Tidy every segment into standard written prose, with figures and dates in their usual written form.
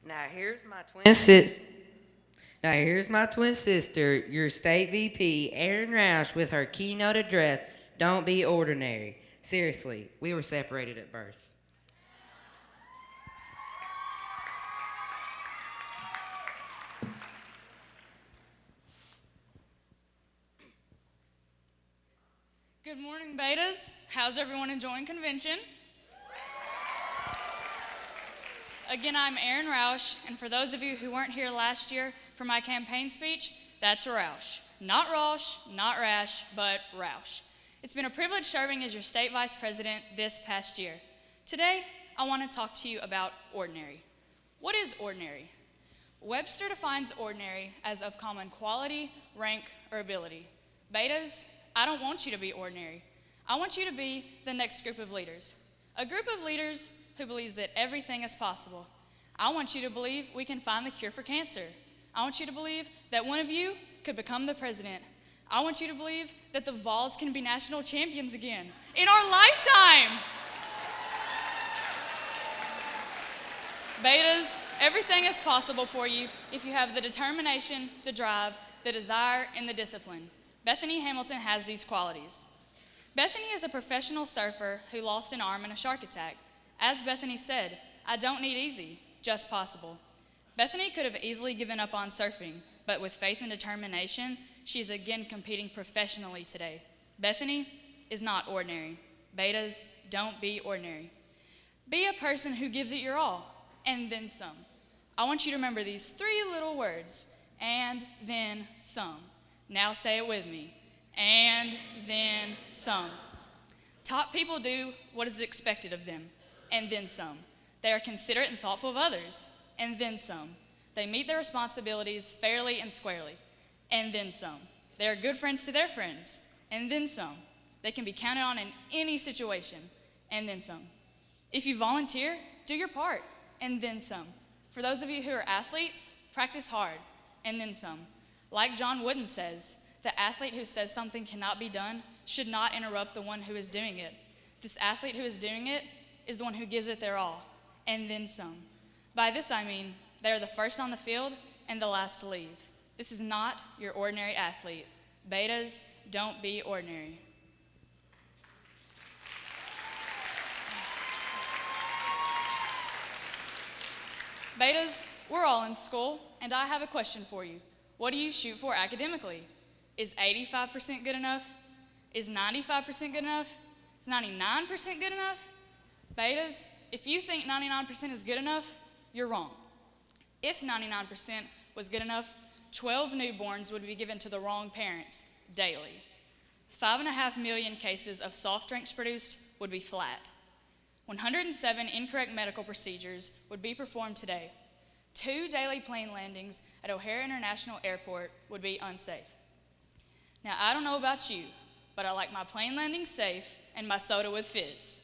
Now here's my twin sis. Now here's my twin sister, your state VP, Erin Roush, with her keynote address. Don't be ordinary. Seriously, we were separated at birth. Good morning, betas. How's everyone enjoying convention? Again, I'm Erin Roush, and for those of you who weren't here last year for my campaign speech, that's Roush. Not Roush, not Rash, but Roush. It's been a privilege serving as your state vice president this past year. Today, I want to talk to you about ordinary. What is ordinary? Webster defines ordinary as of common quality, rank, or ability. Betas, I don't want you to be ordinary. I want you to be the next group of leaders. A group of leaders who believes that everything is possible. I want you to believe we can find the cure for cancer. I want you to believe that one of you could become the president. I want you to believe that the Vols can be national champions again in our lifetime. Betas, everything is possible for you if you have the determination, the drive, the desire, and the discipline. Bethany Hamilton has these qualities. Bethany is a professional surfer who lost an arm in a shark attack. As Bethany said, I don't need easy, just possible. Bethany could have easily given up on surfing, but with faith and determination, she is again competing professionally today. Bethany is not ordinary. Betas, don't be ordinary. Be a person who gives it your all, and then some. I want you to remember these 3 little words, and then some. Now say it with me, and then some. Top people do what is expected of them, and then some. They are considerate and thoughtful of others, and then some. They meet their responsibilities fairly and squarely, and then some. They are good friends to their friends, and then some. They can be counted on in any situation, and then some. If you volunteer, do your part, and then some. For those of you who are athletes, practice hard, and then some. Like John Wooden says, the athlete who says something cannot be done should not interrupt the one who is doing it. This athlete who is doing it is the one who gives it their all, and then some. By this I mean they are the first on the field and the last to leave. This is not your ordinary athlete. Betas, don't be ordinary. Betas, we're all in school, and I have a question for you. What do you shoot for academically? Is 85% good enough? Is 95% good enough? Is 99% good enough? Betas, if you think 99% is good enough, you're wrong. If 99% was good enough, 12 newborns would be given to the wrong parents daily. 5.5 million cases of soft drinks produced would be flat. 107 incorrect medical procedures would be performed today. 2 daily plane landings at O'Hare International Airport would be unsafe. Now, I don't know about you, but I like my plane landing safe and my soda with fizz.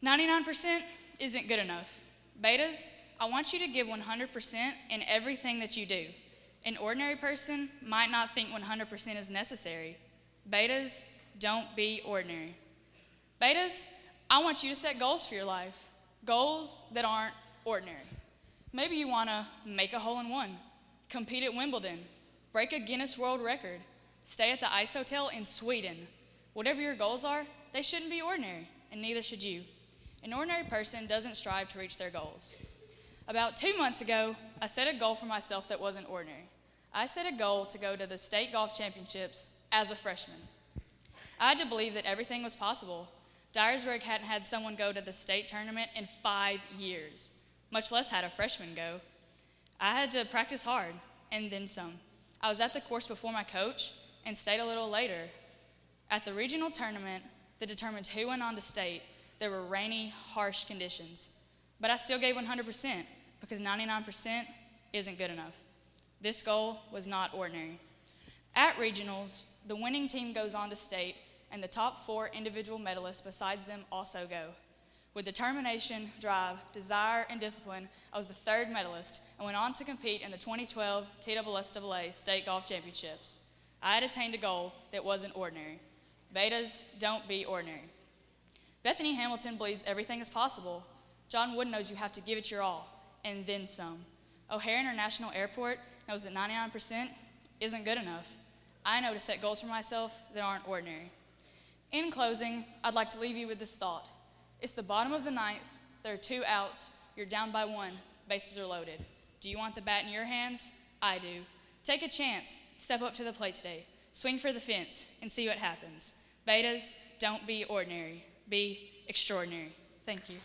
99% isn't good enough. Betas, I want you to give 100% in everything that you do. An ordinary person might not think 100% is necessary. Betas, don't be ordinary. Betas, I want you to set goals for your life, goals that aren't ordinary. Maybe you want to make a hole-in-one, compete at Wimbledon, break a Guinness World Record, stay at the Ice Hotel in Sweden. Whatever your goals are, they shouldn't be ordinary, and neither should you. An ordinary person doesn't strive to reach their goals. About 2 months ago, I set a goal for myself that wasn't ordinary. I set a goal to go to the state golf championships as a freshman. I had to believe that everything was possible. Dyersburg hadn't had someone go to the state tournament in 5 years, much less had a freshman go. I had to practice hard, and then some. I was at the course before my coach and stayed a little later. At the regional tournament that determined who went on to state, there were rainy, harsh conditions. But I still gave 100% because 99% isn't good enough. This goal was not ordinary. At regionals, the winning team goes on to state, and the top 4 individual medalists besides them also go. With determination, drive, desire, and discipline, I was the 3rd medalist and went on to compete in the 2012 TSSAA State Golf Championships. I had attained a goal that wasn't ordinary. Betas, don't be ordinary. Bethany Hamilton believes everything is possible. John Wood knows you have to give it your all, and then some. O'Hare International Airport knows that 99% isn't good enough. I know to set goals for myself that aren't ordinary. In closing, I'd like to leave you with this thought. It's the bottom of the ninth, there are 2 outs, you're down by 1, bases are loaded. Do you want the bat in your hands? I do. Take a chance, step up to the plate today, swing for the fence, and see what happens. Betas, don't be ordinary, be extraordinary. Thank you.